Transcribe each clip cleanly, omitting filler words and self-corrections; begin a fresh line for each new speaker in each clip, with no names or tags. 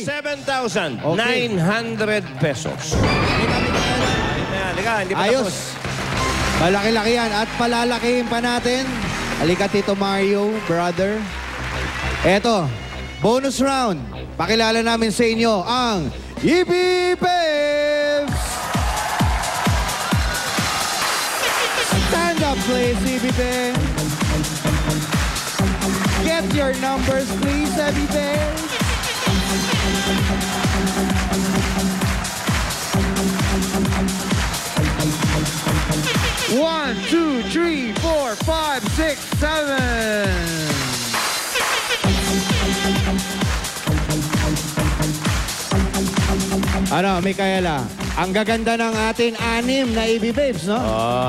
47,900 pesos. Halika, hindi pa
Ayos.
tapos.
Malaki-laki yan. At palalakihin pa natin. Halika, Tito Mario, brother. Eto, bonus round. Pakilala namin sa inyo ang EB Babes! Stand up, please, EB Babes. Get your numbers, please, EB Babes. One, two, three, four, five, six, seven. Ano, Micaela? Ang gaganda ng ating anim na EB Babes, no?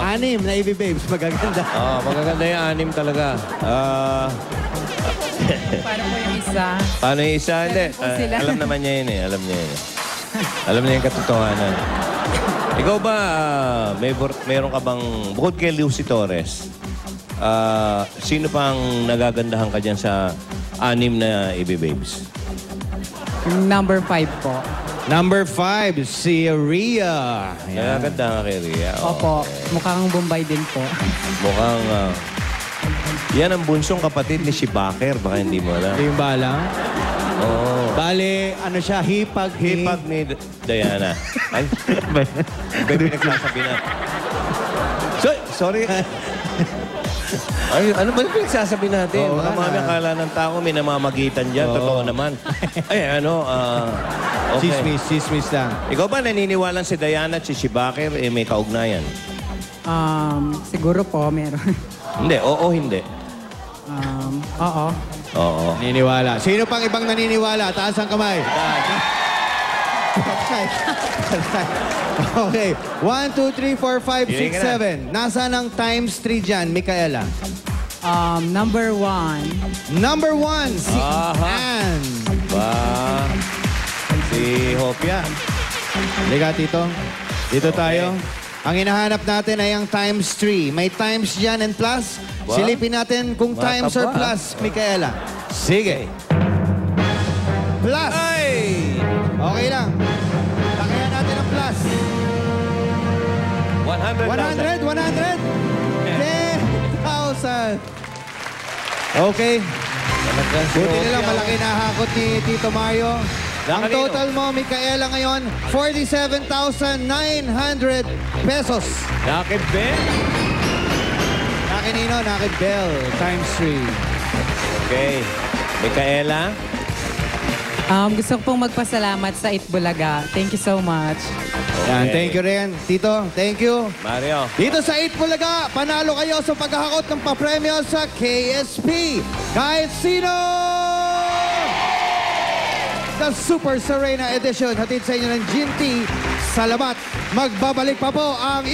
Anim na EB Babes, magaganda.
Magaganda yung anim talaga.
Paano po yung isa?
Paano yung isa? Hindi.
po sila.
Alam naman niya yun eh. Alam niya yun. Alam niya yung katotohanan. Ikaw ba, mayroon ka bang, bukod kay Lucy Torres, sino pang nagagandahan ka dyan sa anim na EB Babes?
Number 5 po.
Number 5, si Rhea.
Nagaganda ka kay Rhea.
Opo. Mukhang Bombay din po.
Mukhang, yan ang bunsong kapatid ni Shibaker. Baka hindi mo alam.
Hindi yung bala.
Oo.
Bale, ano siya, hipag
ni Diana. Ay, baby nagsasabi na. Sorry. Ay, ano ba yung pinagsasabi natin?
Oo,
Baka mami akala ng tao may namamagitan dyan.
Oo.
Totoo naman. Ay, okay.
Chismis lang.
Ikaw ba naniniwalang si Diana at si Shibaker may kaugnayan?
Siguro po, meron.
Hindi, oo, hindi.
Oo.
Oo.
Naniniwala. Sino pang ibang naniniwala? Taas ang kamay. Okay. 1, 2, 3, 4, 5,
Pili
6,
ka
7. Nasaan ang times 3 dyan, Micaela?
Number 1.
Number 1, si
Aha.
Ann.
Ba? Si Hopia.
Halika, Tito. Dito tayo. Ang hinahanap natin ay ang times 3. May times dyan and plus.
Ba?
Silipin natin kung
Bata
times or
ba?
plus, Micaela. Sige. Plus.
Ay!
Okay lang. Lakayan natin ang plus.
100,000.
100. 10,000. Okay. Buti nila malaki na hakot ni Tito Mario. Ang
Nakanino?
total mo, Micaela, ngayon, 47,900 pesos.
Naked Ben?
Nakinino, Naked Bell, times 3.
Okay. Micaela?
Gusto ko pong magpasalamat sa Itbulaga. Thank you so much.
Yan,
Okay.
thank you rin. Tito, thank you.
Mario.
Dito sa 8 Bulaga, panalo kayo sa paghahakot ng papremyo sa KSP. Kahit sino! The Super Serena Edition, hatid sa inyo ng Ginty. Salamat. Magbabalik pa po ang